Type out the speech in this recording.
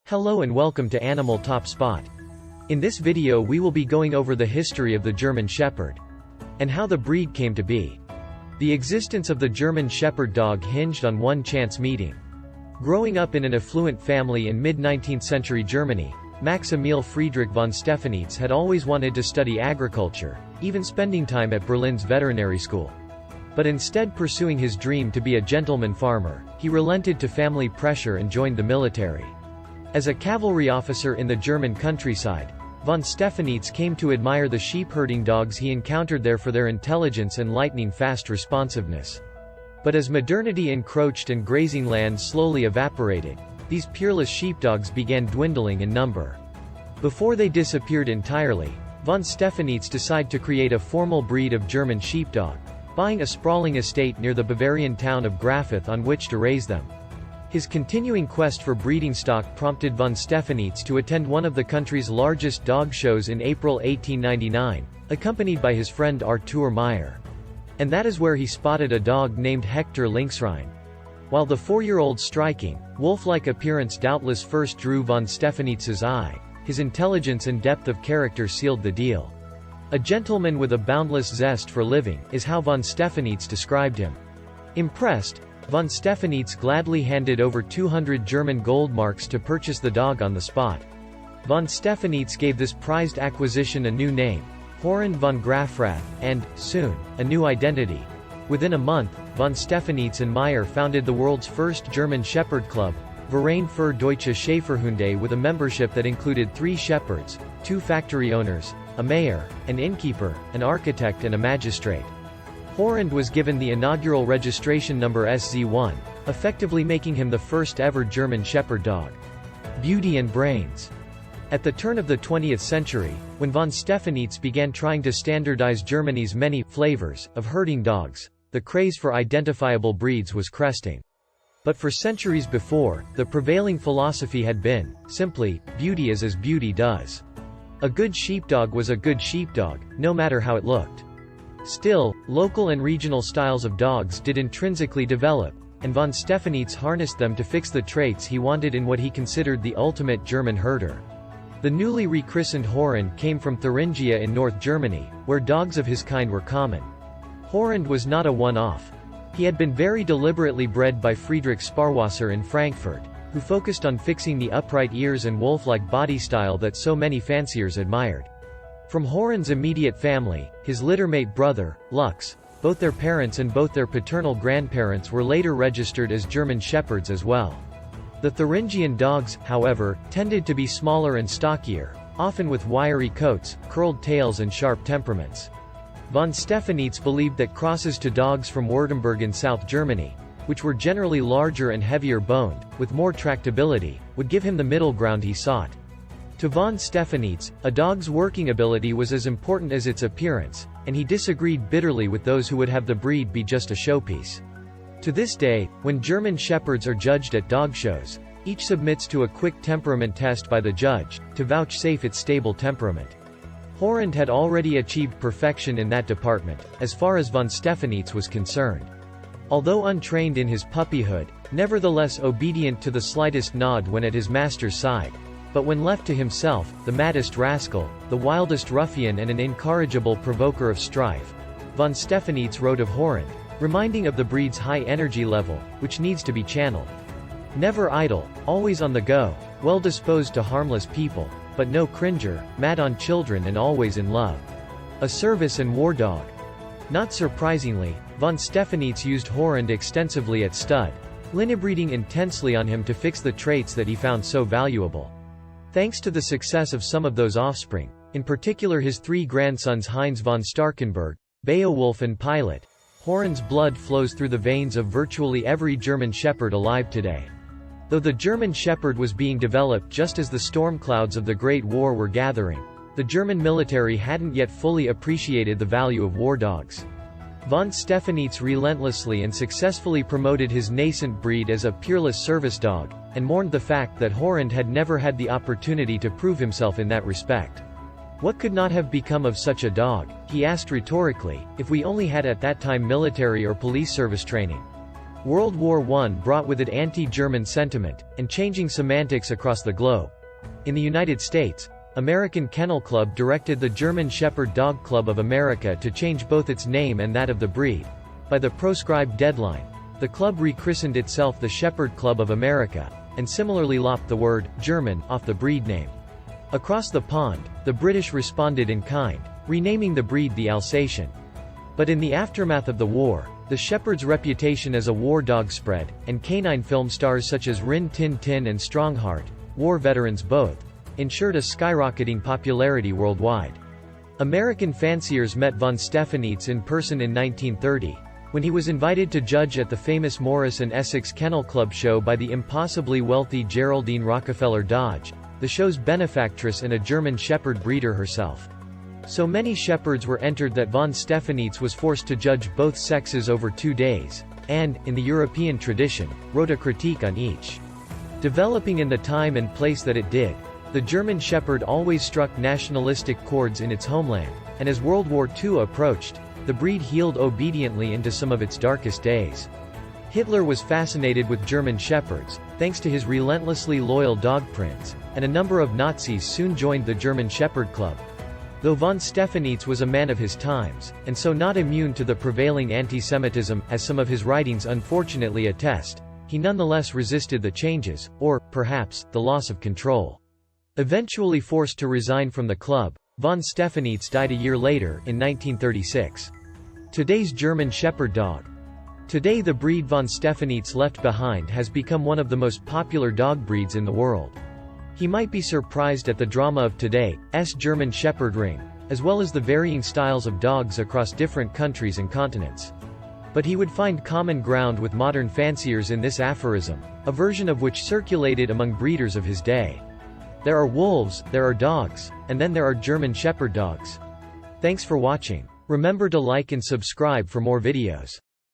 Hello and welcome to Animal Top Spot. In this video we will be going over the history of the German Shepherd and how the breed came to be. The existence of the German Shepherd dog hinged on one chance meeting. Growing up in an affluent family in mid-19th century Germany, Max Emil Friedrich von Stephanitz had always wanted to study agriculture, even spending time at Berlin's veterinary school. But instead pursuing his dream to be a gentleman farmer, he relented to family pressure and joined the military. As a cavalry officer in the German countryside, von Stephanitz came to admire the sheep-herding dogs he encountered there for their intelligence and lightning-fast responsiveness. But as modernity encroached and grazing land slowly evaporated, these peerless sheepdogs began dwindling in number. Before they disappeared entirely, von Stephanitz decided to create a formal breed of German sheepdog, buying a sprawling estate near the Bavarian town of Grafith on which to raise them. His continuing quest for breeding stock prompted von Stephanitz to attend one of the country's largest dog shows in April 1899, accompanied by his friend Artur Meyer. And that is where he spotted a dog named Hector Lynxrhein. While the 4-year-old's striking, wolf-like appearance doubtless first drew von Stephanitz's eye, his intelligence and depth of character sealed the deal. A gentleman with a boundless zest for living, is how von Stephanitz described him. Impressed, von Stephanitz gladly handed over 200 German gold marks to purchase the dog on the spot. Von Stephanitz gave this prized acquisition a new name, Horrend von Grafrath, and, soon, a new identity. Within a month, von Stephanitz and Meyer founded the world's first German Shepherd Club, Verein für Deutsche Schäferhunde, with a membership that included 3 shepherds, 2 factory owners, a mayor, an innkeeper, an architect and a magistrate. Horrend was given the inaugural registration number SZ1, effectively making him the first ever German Shepherd dog. Beauty and brains. At the turn of the 20th century, when von Stephanitz began trying to standardize Germany's many flavors of herding dogs, the craze for identifiable breeds was cresting. But for centuries before, the prevailing philosophy had been, simply, beauty is as beauty does. A good sheepdog was a good sheepdog, no matter how it looked. Still, local and regional styles of dogs did intrinsically develop, and von Stephanitz harnessed them to fix the traits he wanted in what he considered the ultimate German herder. The newly rechristened Horrend came from Thuringia in North Germany, where dogs of his kind were common. Horrend was not a one-off. He had been very deliberately bred by Friedrich Sparwasser in Frankfurt, who focused on fixing the upright ears and wolf-like body style that so many fanciers admired. From Horrend's immediate family, his littermate brother, Lux, both their parents and both their paternal grandparents were later registered as German Shepherds as well. The Thuringian dogs, however, tended to be smaller and stockier, often with wiry coats, curled tails and sharp temperaments. Von Stephanitz believed that crosses to dogs from Württemberg in South Germany, which were generally larger and heavier boned, with more tractability, would give him the middle ground he sought. To von Stephanitz, a dog's working ability was as important as its appearance, and he disagreed bitterly with those who would have the breed be just a showpiece. To this day, when German Shepherds are judged at dog shows, each submits to a quick temperament test by the judge, to vouchsafe its stable temperament. Horrend had already achieved perfection in that department, as far as von Stephanitz was concerned. Although untrained in his puppyhood, nevertheless obedient to the slightest nod when at his master's side, but when left to himself, the maddest rascal, the wildest ruffian and an incorrigible provoker of strife, von Stephanitz wrote of Horrend, reminding of the breed's high energy level, which needs to be channeled. Never idle, always on the go, well disposed to harmless people, but no cringer, mad on children and always in love. A service and war dog. Not surprisingly, von Stephanitz used Horrend extensively at stud, lineabreeding intensely on him to fix the traits that he found so valuable. Thanks to the success of some of those offspring, in particular his 3 grandsons Heinz von Starkenberg, Beowulf and Pilot, Horrend's blood flows through the veins of virtually every German Shepherd alive today. Though the German Shepherd was being developed just as the storm clouds of the Great War were gathering, the German military hadn't yet fully appreciated the value of war dogs. Von Stephanitz relentlessly and successfully promoted his nascent breed as a peerless service dog, and mourned the fact that Horrend had never had the opportunity to prove himself in that respect. What could not have become of such a dog, he asked rhetorically, if we only had at that time military or police service training? World War I brought with it anti-German sentiment, and changing semantics across the globe. In the United States, American Kennel Club directed the German Shepherd Dog Club of America to change both its name and that of the breed. By the proscribed deadline, the club rechristened itself the Shepherd Club of America, and similarly lopped the word German off the breed name. Across the pond, the British responded in kind, renaming the breed the Alsatian. But in the aftermath of the war, the Shepherd's reputation as a war dog spread, and canine film stars such as Rin Tin Tin and Strongheart, war veterans both, ensured a skyrocketing popularity worldwide. American fanciers met von Stephanitz in person in 1930, when he was invited to judge at the famous Morris and Essex Kennel Club show by the impossibly wealthy Geraldine Rockefeller Dodge, the show's benefactress and a German Shepherd breeder herself. So many shepherds were entered that von Stephanitz was forced to judge both sexes over 2 days, and, in the European tradition, wrote a critique on each. Developing in the time and place that it did, the German Shepherd always struck nationalistic chords in its homeland, and as World War II approached, the breed healed obediently into some of its darkest days. Hitler was fascinated with German Shepherds, thanks to his relentlessly loyal dog prince, and a number of Nazis soon joined the German Shepherd Club. Though von Stephanitz was a man of his times, and so not immune to the prevailing anti-Semitism, as some of his writings unfortunately attest, he nonetheless resisted the changes, or, perhaps, the loss of control. Eventually forced to resign from the club, von Stephanitz died a year later, in 1936. Today's German Shepherd dog. Today the breed von Stephanitz left behind has become one of the most popular dog breeds in the world. He might be surprised at the drama of today's German Shepherd ring, as well as the varying styles of dogs across different countries and continents. But he would find common ground with modern fanciers in this aphorism, a version of which circulated among breeders of his day. There are wolves, there are dogs, and then there are German Shepherd dogs. Thanks for watching. Remember to like and subscribe for more videos.